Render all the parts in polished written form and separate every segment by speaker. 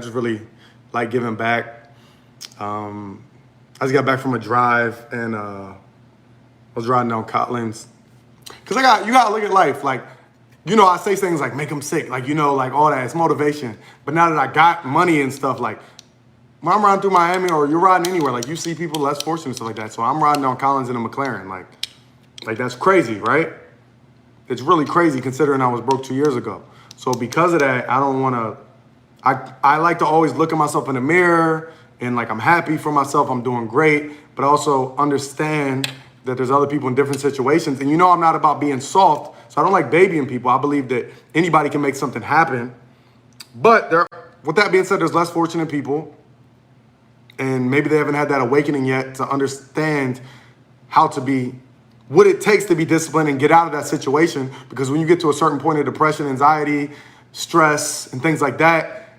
Speaker 1: just really like giving back. I just got back from a drive and I was riding down Collins. Cause you gotta look at life. Like, I say things like make them sick. Like, like all that, it's motivation. But now that I got money and stuff, like when I'm riding through Miami or you're riding anywhere, like you see people less fortunate and stuff like that. So I'm riding down Collins in a McLaren. Like that's crazy, right? It's really crazy considering I was broke 2 years ago. So because of that, I don't wanna, I like to always look at myself in the mirror and like I'm happy for myself, I'm doing great, but also understand that there's other people in different situations. And I'm not about being soft, so I don't like babying people. I believe that anybody can make something happen. But with that being said, there's less fortunate people, and maybe they haven't had that awakening yet to understand what it takes to be disciplined and get out of that situation. Because when you get to a certain point of depression, anxiety, stress, and things like that,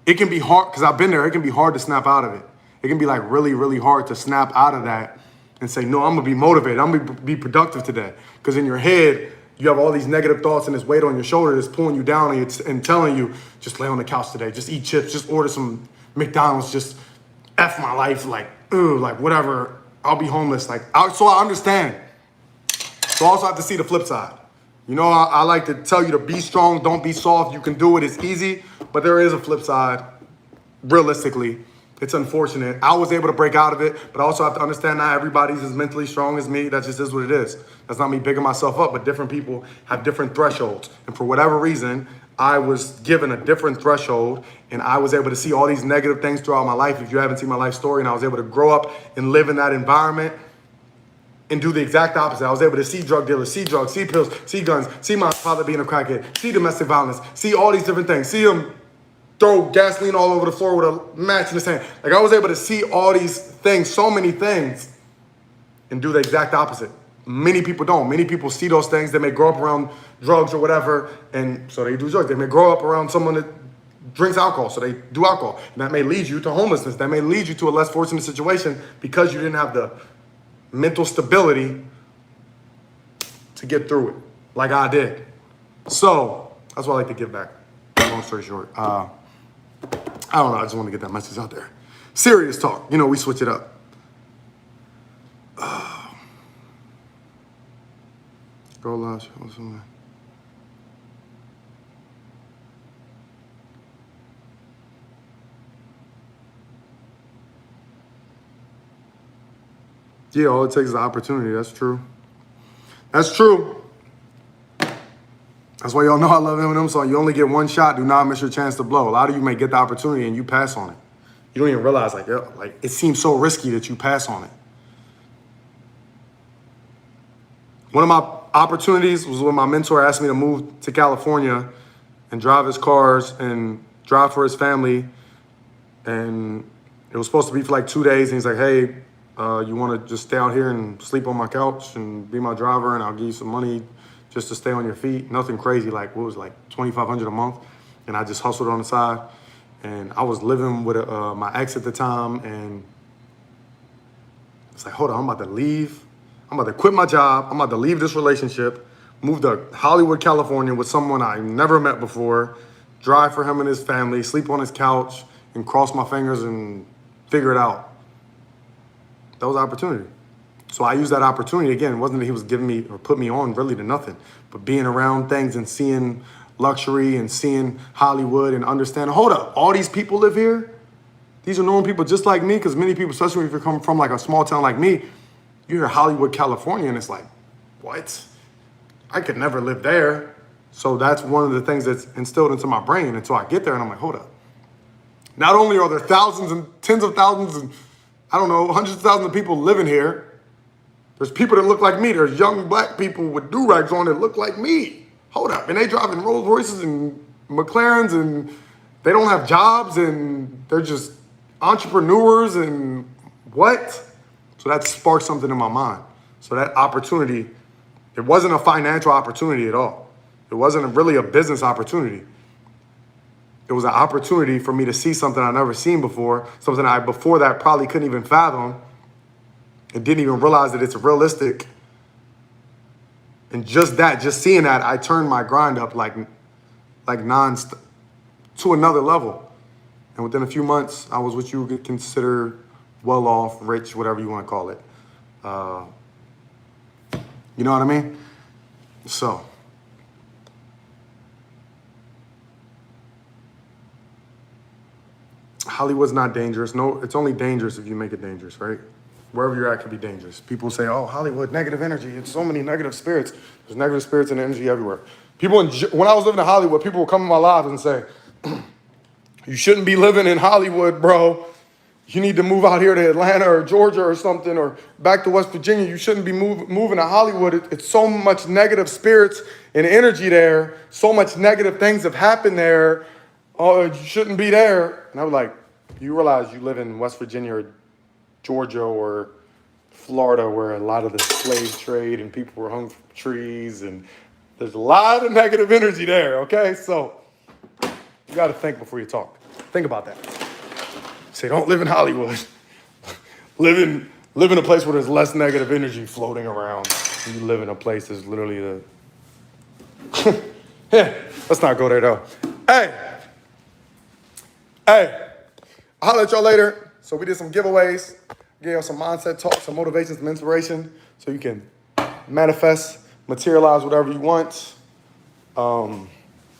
Speaker 1: it can be hard, because I've been there, it can be hard to snap out of it. It can be like really, really hard to snap out of that and say, no, I'm gonna be motivated, I'm gonna be productive today. Because in your head, you have all these negative thoughts and this weight on your shoulder that's pulling you down and telling you, just lay on the couch today, just eat chips, just order some McDonald's, just F my life, like, ooh, like whatever, I'll be homeless. So I understand. So I also have to see the flip side. I like to tell you to be strong, don't be soft, you can do it, it's easy, but there is a flip side, realistically. It's unfortunate. I was able to break out of it, but I also have to understand not everybody's as mentally strong as me. That just is what it is. That's not me bigging myself up, but different people have different thresholds. And for whatever reason, I was given a different threshold, and I was able to see all these negative things throughout my life. If you haven't seen my life story, and I was able to grow up and live in that environment and do the exact opposite. I was able to see drug dealers, see drugs, see pills, see guns, see my father being a crackhead, see domestic violence, see all these different things, see him throw gasoline all over the floor with a match in his hand. Like I was able to see all these things, so many things, and do the exact opposite. Many people don't. Many people see those things. They may grow up around drugs or whatever, and so they do drugs. They may grow up around someone that drinks alcohol, so they do alcohol. And that may lead you to homelessness. That may lead you to a less fortunate situation because you didn't have the mental stability to get through it like I did. So that's what I like to give back. Long story short. I don't know, I just want to get that message out there. Serious talk, we switch it up. Go live. Yeah, all it takes is an opportunity. That's true. That's true. That's why y'all know I love Eminem song. You only get one shot. Do not miss your chance to blow. A lot of you may get the opportunity and you pass on it. You don't even realize, like it seems so risky that you pass on it. One of my opportunities was when my mentor asked me to move to California and drive his cars and drive for his family. And it was supposed to be for like 2 days. And he's like, hey, you want to just stay out here and sleep on my couch and be my driver, and I'll give you some money just to stay on your feet. Nothing crazy, like what was it, like $2,500 a month. And I just hustled on the side. And I was living with my ex at the time, and it's like, hold on, I'm about to leave. I'm about to quit my job. I'm about to leave this relationship, move to Hollywood, California with someone I never met before, drive for him and his family, sleep on his couch, and cross my fingers and figure it out. That was an opportunity. So I used that opportunity. Again, it wasn't that he was giving me or put me on really to nothing, but being around things and seeing luxury and seeing Hollywood and understanding, hold up, all these people live here? These are normal people just like me, because many people, especially if you're coming from like a small town like me, you hear Hollywood, California, and it's like, what? I could never live there. So that's one of the things that's instilled into my brain until I get there and I'm like, hold up. Not only are there thousands and tens of thousands and I don't know, hundreds of thousands of people living here, there's people that look like me. There's young black people with do-rags on that look like me. Hold up. And they driving Rolls Royces and McLarens, and they don't have jobs, and they're just entrepreneurs, and what? So that sparked something in my mind. So that opportunity, it wasn't a financial opportunity at all. It wasn't really a business opportunity. It was an opportunity for me to see something I'd never seen before, something I before that probably couldn't even fathom, and didn't even realize that it's realistic. And just seeing that, I turned my grind up like to another level. And within a few months, I was what you would consider well off, rich, whatever you want to call it. You know what I mean? So, Hollywood's not dangerous. No, it's only dangerous if you make it dangerous, right? Wherever you're at could be dangerous. People say, oh, Hollywood, negative energy. It's so many negative spirits. There's negative spirits and energy everywhere. When I was living in Hollywood, people would come in my lives and say, you shouldn't be living in Hollywood, bro. You need to move out here to Atlanta or Georgia or something, or back to West Virginia. You shouldn't be moving to Hollywood. It's so much negative spirits and energy there. So much negative things have happened there. Oh, you shouldn't be there. And I was like, you realize you live in West Virginia or Georgia or Florida, where a lot of the slave trade and people were hung from trees, and there's a lot of negative energy there, okay? So you got to think before you talk. Think about that. Say, don't live in Hollywood. live in a place where there's less negative energy floating around. You live in a place that's literally the... Yeah, let's not go there, though. Hey, I'll holler at y'all later. So we did some giveaways. Gave y'all some mindset talk, some motivation, some inspiration, so you can manifest, materialize whatever you want.